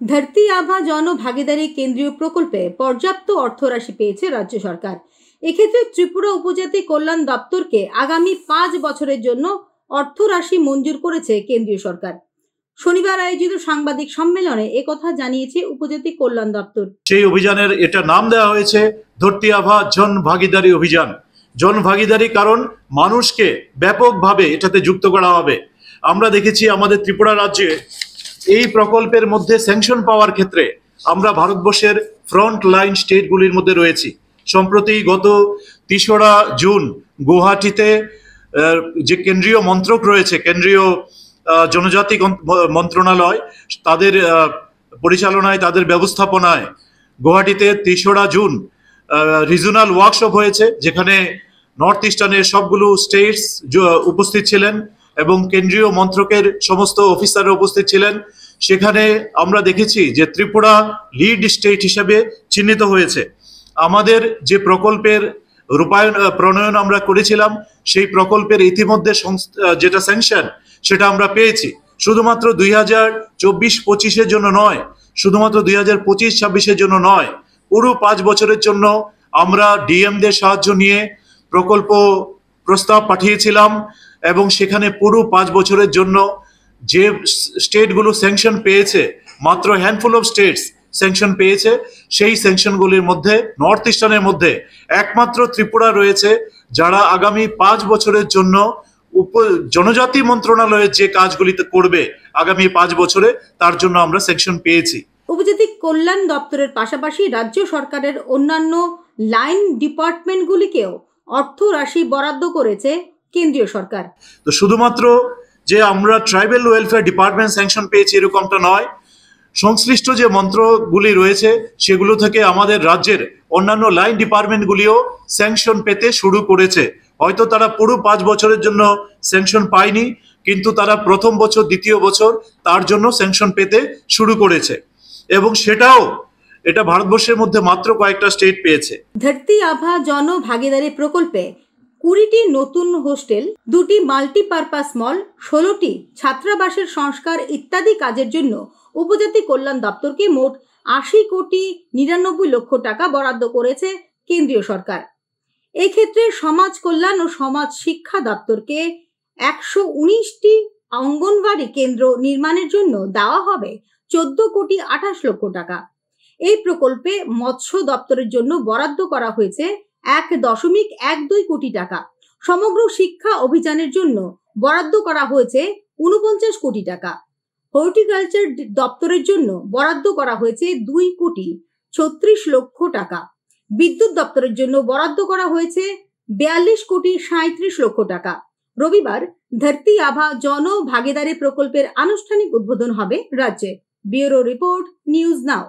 ধরতি আভা জন ভাগিদারি কেন্দ্রীয় প্রকল্পে পর্যাপ্ত অর্থরাশি পেয়েছে রাজ্য সরকার। এক্ষেত্রে ত্রিপুরা উপজাতি কল্যাণ দপ্তরকে আগামী 5 বছরের জন্য অর্থরাশি মঞ্জুর করেছে কেন্দ্রীয় সরকার। শনিবার আয়োজিত সাংবাদিক সম্মেলনে একথা জানিয়েছে উপজাতি কল্যাণ দপ্তর। সেই অভিযানের এটা নাম দেওয়া হয়েছে ধরতি আভা জন ভাগিদারি অভিযান। জন ভাগিদারি কারণ মানুষকে ব্যাপকভাবে এটাতে যুক্ত করা হবে। আমরা দেখেছি আমাদের ত্রিপুরা রাজ্যে এই প্রকল্পের মধ্যে স্যাংশন পাওয়ার ক্ষেত্রে আমরা ভারতবর্ষের ফ্রন্ট লাইন স্টেটগুলির মধ্যে রয়েছি। সম্প্রতি গত 3রা জুন গুয়াহাটিতে যে কেন্দ্রীয় মন্ত্রক রয়েছে, কেন্দ্রীয় জনজাতি মন্ত্রণালয়, তাদের পরিচালনায়, তাদের ব্যবস্থাপনায় গুয়াহাটিতে 3রা জুন রিজনাল ওয়ার্কশপ হয়েছে, যেখানে নর্থ ইস্টার্নের সবগুলো স্টেটস উপস্থিত ছিলেন এবং কেন্দ্রীয় মন্ত্রকের সমস্ত অফিসাররা উপস্থিত ছিলেন। সেখানে আমরা দেখেছি যে ত্রিপুরা লিড স্টেট হিসেবে চিহ্নিত হয়েছে। আমাদের যে প্রকল্পের প্রণয়ন আমরা করেছিলাম, সেই প্রকল্পের ইতিমধ্যে যেটা স্যাংশন সেটা আমরা পেয়েছি। শুধুমাত্র 2024-25-এর জন্য নয়, শুধুমাত্র 2025-26-এর জন্য নয়, পুরো 5 বছরের জন্য আমরা ডিএমদের সাহায্য নিয়ে প্রকল্প প্রস্তাব পাঠিয়েছিলাম এবং সেখানে পুরো 5 বছরের জন্য যে স্টেটগুলো স্যাংশন পেয়েছে, মাত্র হ্যান্ডফুল অফ স্টেটস স্যাংশন পেয়েছে। সেই স্যাংশনগুলির মধ্যে নর্থ ইস্টার্নের মধ্যে একমাত্র ত্রিপুরা রয়েছে, যারা আগামী 5 বছরের জন্য জনজাতি মন্ত্রণালয়ের যে কাজগুলিতে করবে আগামী 5 বছরে, তার জন্য আমরা স্যাংশন পেয়েছি। উপজাতি কল্যাণ দপ্তরের পাশাপাশি রাজ্য সরকারের অন্যান্য লাইন ডিপার্টমেন্টগুলিকেও অর্থ রাশি বরাদ্দ করেছে কেন্দ্রীয় সরকার। তো শুধুমাত্র যে আমরা ট্রাইবাল ওয়েলফেয়ার ডিপার্টমেন্ট স্যাংশন পেয়েছি এরকমটা নয়, সংশ্লিষ্ট যে মন্ত্রকগুলি রয়েছে সেগুলো থেকে আমাদের রাজ্যের অন্যান্য লাইন ডিপার্টমেন্টগুলিও স্যাংশন পেতে শুরু করেছে। হয়তো তারা পুরো 5 বছরের জন্য স্যাংশন পায়নি, কিন্তু তারা প্রথম বছর, দ্বিতীয় বছর তার জন্য স্যাংশন পেতে শুরু করেছে এবং এটা ভারতবর্ষের মধ্যে মাত্র কয়েকটা স্টেট পেয়েছে। ধরতি আভা জন ভাগিদারি প্রকল্পে 20টি নতুন হোস্টেল, 2টি মাল্টিপারপাস মল, 16টি ছাত্রাবাসের সংস্কার ইত্যাদি কাজের জন্য উপজাতি কল্যাণ দপ্তরকে মোট 80 কোটি 99 লক্ষ টাকা বরাদ্দ করেছে কেন্দ্রীয় সরকার। এক্ষেত্রে সমাজ কল্যাণ ও সমাজ শিক্ষা দপ্তরকে 119টি অঙ্গনওয়াড়ি কেন্দ্র নির্মাণের জন্য দেওয়া হবে 14 কোটি 28 লক্ষ টাকা। এই প্রকল্পে মৎস্য দপ্তরের জন্য বরাদ্দ করা হয়েছে 1.12 কোটি টাকা। সমগ্র শিক্ষা অভিযানের জন্য বরাদ্দ করা হয়েছে 49 কোটি টাকা। হর্টিকালচার দপ্তরের জন্য বরাদ্দ করা হয়েছে 2 কোটি 36 লক্ষ টাকা। বিদ্যুৎ দপ্তরের জন্য বরাদ্দ করা হয়েছে 42 কোটি 37 লক্ষ টাকা। রবিবার ধরতি আভা জন ভাগিদারি প্রকল্পের আনুষ্ঠানিক উদ্বোধন হবে রাজ্যে। Bureau report, news now.